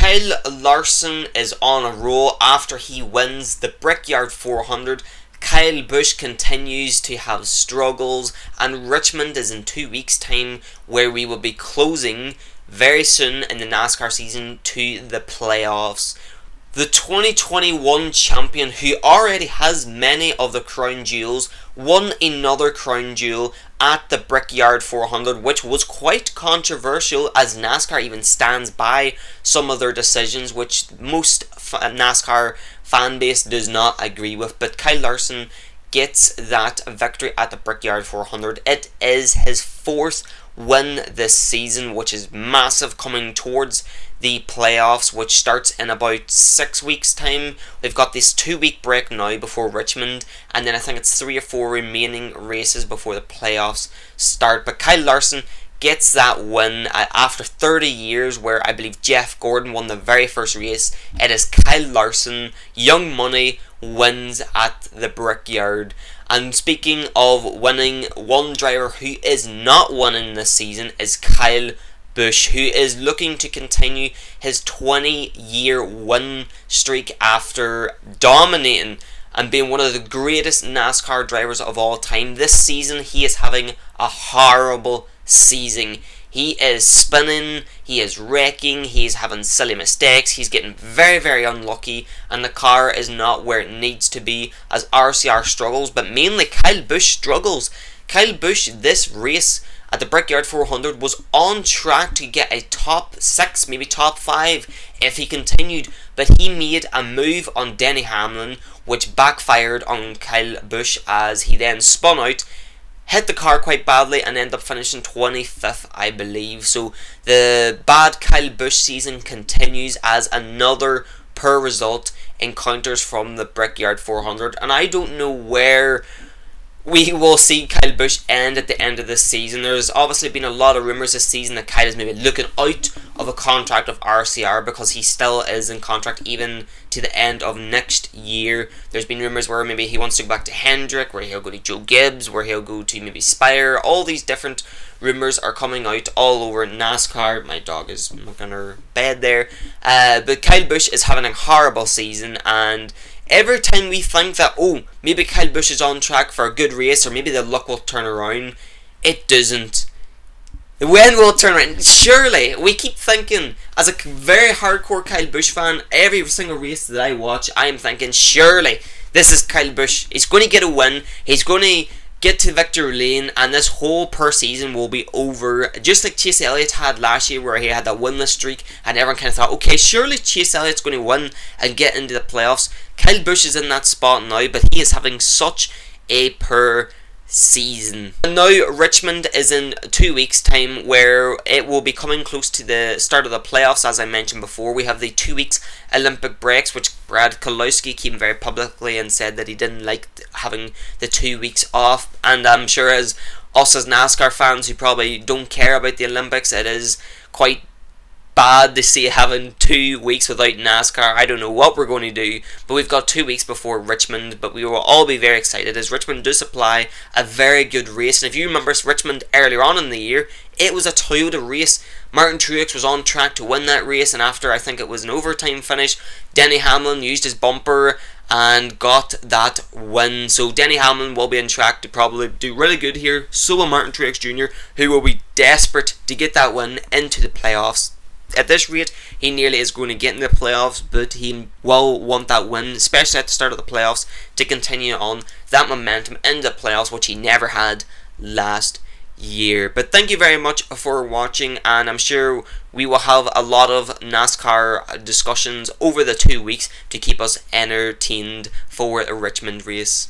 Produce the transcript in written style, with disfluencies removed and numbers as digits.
Kyle Larson is on a roll after he wins the Brickyard 400. Kyle Busch continues to have struggles, and Richmond is in 2 weeks' time, where we will be closing very soon in the NASCAR season to the playoffs. The 2021 champion, who already has many of the crown jewels, won another crown jewel at the Brickyard 400, which was quite controversial, as NASCAR even stands by some of their decisions, which most NASCAR fan base does not agree with. But Kyle Larson gets that victory at the Brickyard 400. It is his fourth win this season, which is massive, coming towards the playoffs, which starts in about 6 weeks' time. We've got this 2-week break now before Richmond, and then I think it's 3 or 4 remaining races before the playoffs start. But Kyle Larson gets that win after 30 years, where I believe Jeff Gordon won the very first race. It is Kyle Larson, young money, wins at the Brickyard. And speaking of winning, one driver who is not winning this season is Kyle Busch, who is looking to continue his 20-year win streak after dominating and being one of the greatest NASCAR drivers of all time. This season, he is having a horrible season. He is spinning, he is wrecking, he is having silly mistakes, he's getting very, very unlucky, and the car is not where it needs to be, as RCR struggles, but mainly Kyle Busch struggles. Kyle Busch, this race at the Brickyard 400, was on track to get a top 6, maybe top 5 if he continued, but he made a move on Denny Hamlin, which backfired on Kyle Busch, as he then spun out, hit the car quite badly, and ended up finishing 25th, I believe. So the bad Kyle Busch season continues, as another poor result encounters from the Brickyard 400, and I don't know where we will see Kyle Busch end at the end of this season. There's obviously been a lot of rumours this season that Kyle is maybe looking out of a contract of RCR, because he still is in contract even to the end of next year. There's been rumours where maybe he wants to go back to Hendrick, where he'll go to Joe Gibbs, where he'll go to maybe Spire. All these different rumours are coming out all over NASCAR. My dog is making her bed there. But Kyle Busch is having a horrible season, and every time we think that, oh, maybe Kyle Busch is on track for a good race, or maybe the luck will turn around, it doesn't. When will it turn around? Surely, we keep thinking, as a very hardcore Kyle Busch fan, every single race that I watch, I am thinking, surely, this is Kyle Busch. He's going to get a win, he's going to get to victory lane, and this whole per season will be over. Just like Chase Elliott had last year, where he had that winless streak, and everyone kind of thought, okay, surely Chase Elliott's going to win and get into the playoffs. Kyle Busch is in that spot now, but he is having such a poor season. And now Richmond is in 2 weeks' time, where it will be coming close to the start of the playoffs. As I mentioned before, we have the 2 weeks Olympic breaks, which Brad Keselowski came very publicly and said that he didn't like having the 2 weeks off. And I'm sure, as us as NASCAR fans who probably don't care about the Olympics, it is quite bad to see having 2 weeks without NASCAR. I don't know what we're going to do, but we've got 2 weeks before Richmond, but we will all be very excited, as Richmond does supply a very good race. And if you remember Richmond earlier on in the year, it was a Toyota race. Martin Truex was on track to win that race, and after, I think it was an overtime finish, Denny Hamlin used his bumper and got that win. So Denny Hamlin will be on track to probably do really good here. So will Martin Truex Jr., who will be desperate to get that win into the playoffs. At this rate, he nearly is going to get in the playoffs, but he will want that win, especially at the start of the playoffs, to continue on that momentum in the playoffs, which he never had last year. But thank you very much for watching, and I'm sure we will have a lot of NASCAR discussions over the 2 weeks to keep us entertained for the Richmond race.